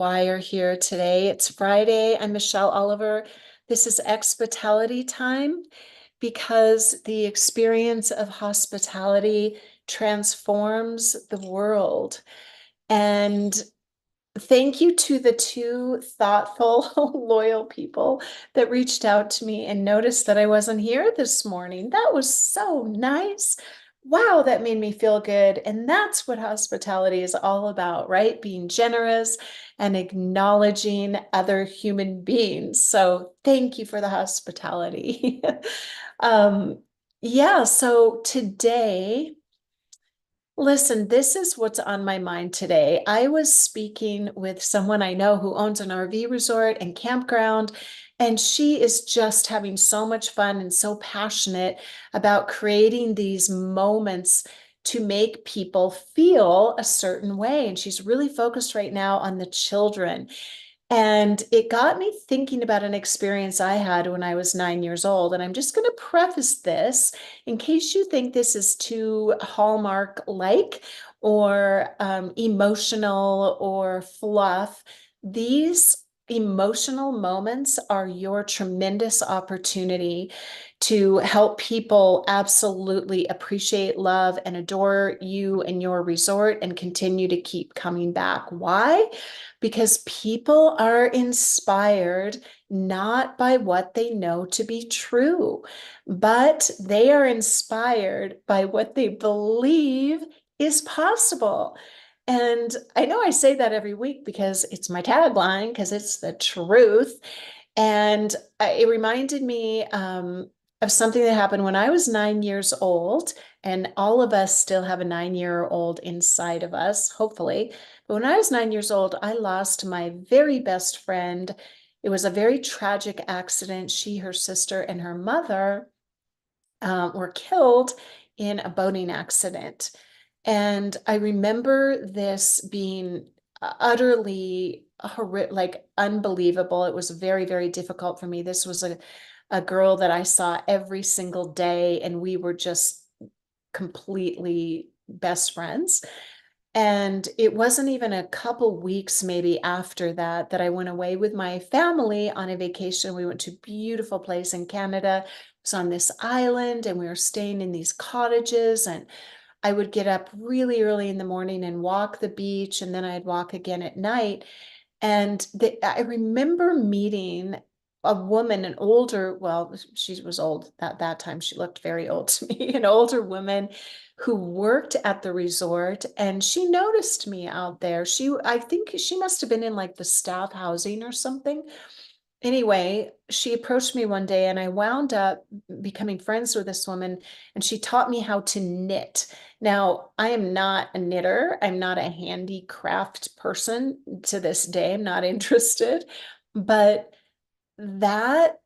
Wire here today. It's Friday. I'm Michelle Oliver. This is Expitality'S time because the experience of hospitality transforms the world. And thank you to the two thoughtful, loyal people that reached out to me and noticed that I wasn't here this morning. That was so nice. Wow, that made me feel good. And that's what hospitality is all about, right? Being generous and acknowledging other human beings. So thank you for the hospitality. um, yeah, so today, listen, this is what's on my mind today. I was speaking with someone I know who owns an RV resort and campground, and she is just having so much fun and so passionate about creating these moments to make people feel a certain way. And she's really focused right now on the children. And it got me thinking about an experience I had when I was 9 years old. And I'm just going to preface this in case you think this is too Hallmark-like or emotional or fluff. These emotional moments are your tremendous opportunity to help people absolutely appreciate, love, and adore you and your resort and continue to keep coming back. Why? Because people are inspired not by what they know to be true, but they are inspired by what they believe is possible. And I know I say that every week because it's my tagline, because it's the truth. And it reminded me of something that happened when I was 9 years old. And all of us still have a 9-year-old inside of us, hopefully. But when I was 9 years old, I lost my very best friend. It was a very tragic accident. She, her sister, and her mother were killed in a boating accident. And I remember this being utterly horrific, like unbelievable. It was very, very difficult for me. This was a girl that I saw every single day, and we were just completely best friends. And it wasn't even a couple weeks maybe after that that I went away with my family on a vacation. We went to a beautiful place in Canada. It was on this island, and we were staying in these cottages, and I would get up really early in the morning and walk the beach, and then I'd walk again at night. And I remember meeting a woman, an older, well, she was old at that time. She looked very old to me, an older woman who worked at the resort, and she noticed me out there. I think she must have been in like the staff housing or something. Anyway, she approached me one day, and I wound up becoming friends with this woman, and she taught me how to knit. Now, I am not a knitter. I'm not a handicraft person to this day. I'm not interested. But that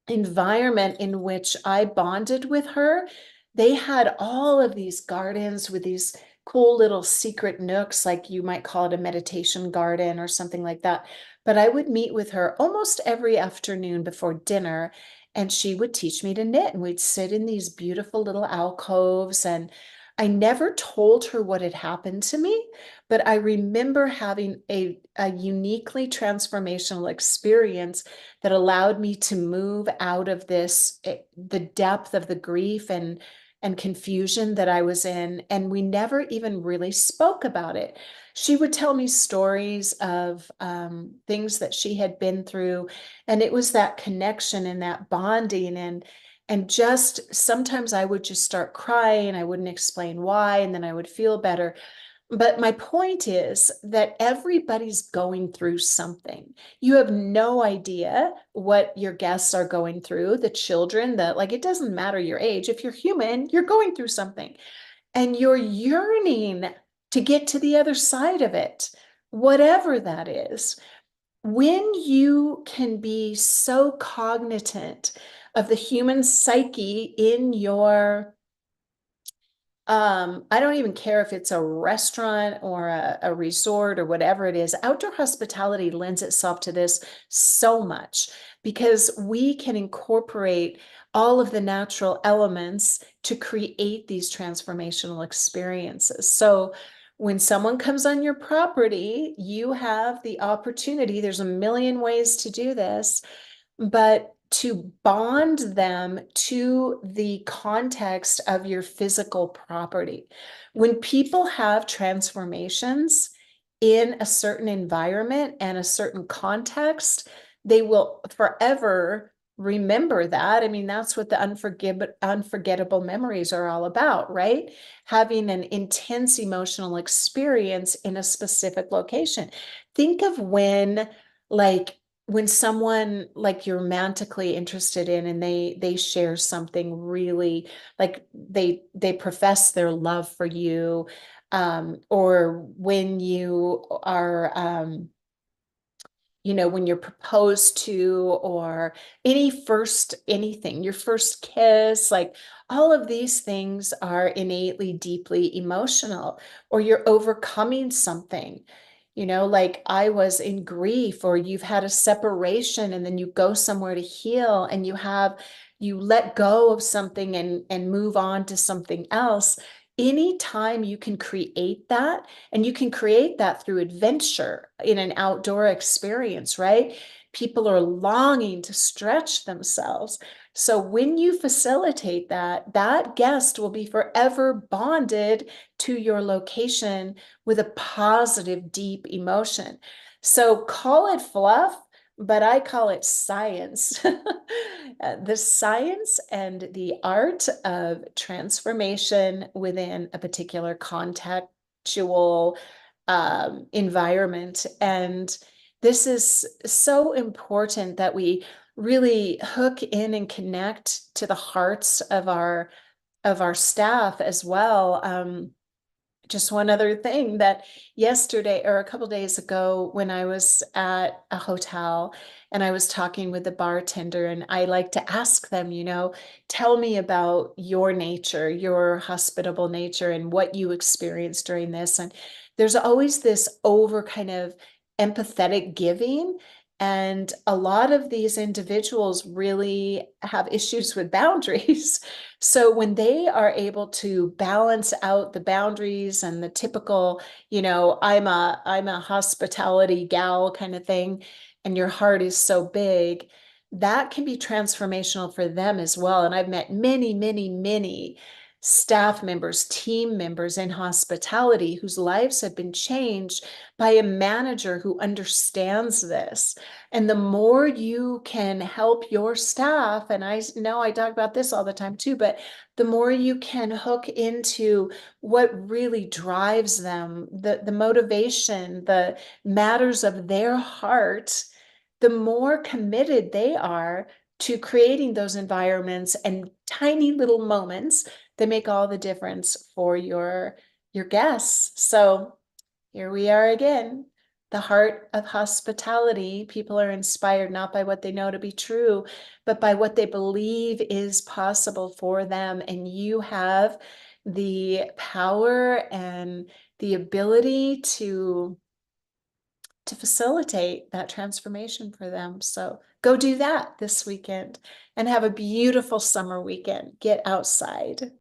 environment in which I bonded with her, they had all of these gardens with these cool little secret nooks, like you might call it a meditation garden or something like that. But I would meet with her almost every afternoon before dinner, and she would teach me to knit, and we'd sit in these beautiful little alcoves. And I never told her what had happened to me, but I remember having a uniquely transformational experience that allowed me to move out of this, the depth of the grief and confusion that I was in. And we never even really spoke about it. She would tell me stories of things that she had been through. And it was that connection and that bonding. And just sometimes I would just start crying. I wouldn't explain why, and then I would feel better. But my point is that everybody's going through something. You have no idea what your guests are going through, the children, that like, it doesn't matter your age. If you're human, you're going through something, and you're yearning to get to the other side of it, whatever that is. When you can be so cognizant of the human psyche in your I don't even care if it's a restaurant or a resort or whatever it is. Outdoor hospitality lends itself to this so much because we can incorporate all of the natural elements to create these transformational experiences. So When someone comes on your property, you have the opportunity, there's a million ways to do this, but to bond them to the context of your physical property. When people have transformations in a certain environment and a certain context, they will forever remember that. I mean, that's what the unforgettable memories are all about, right? Having an intense emotional experience in a specific location. Think of when someone like you're romantically interested in and they share something really like they profess their love for you, or when you are when you're proposed to, or anything, your first kiss, like all of these things are innately deeply emotional. Or you're overcoming something, like I was in grief, or you've had a separation and then you go somewhere to heal, and you let go of something and move on to something else. Anytime you can create that, and you can create that through adventure in an outdoor experience, right? People are longing to stretch themselves. So when you facilitate that, that guest will be forever bonded to your location with a positive, deep emotion. So call it fluff, but I call it science. The science and the art of transformation within a particular contextual environment. And this is so important that we really hook in and connect to the hearts of our staff as well. Just one other thing, that yesterday or a couple days ago, when I was at a hotel and I was talking with the bartender, and I like to ask them, tell me about your nature, your hospitable nature, and what you experienced during this. And there's always this over kind of empathetic giving. And a lot of these individuals really have issues with boundaries. So when they are able to balance out the boundaries and the typical, I'm a hospitality gal kind of thing, and your heart is so big, that can be transformational for them as well. And I've met many, many, many staff members, team members in hospitality whose lives have been changed by a manager who understands this. And the more you can help your staff, and I know I talk about this all the time too, but the more you can hook into what really drives them, the motivation, the matters of their heart, the more committed they are to creating those environments and tiny little moments that make all the difference for your guests. So here we are again, the heart of hospitality. People are inspired not by what they know to be true, but by what they believe is possible for them. And you have the power and the ability to facilitate that transformation for them. So go do that this weekend and have a beautiful summer weekend. Get outside.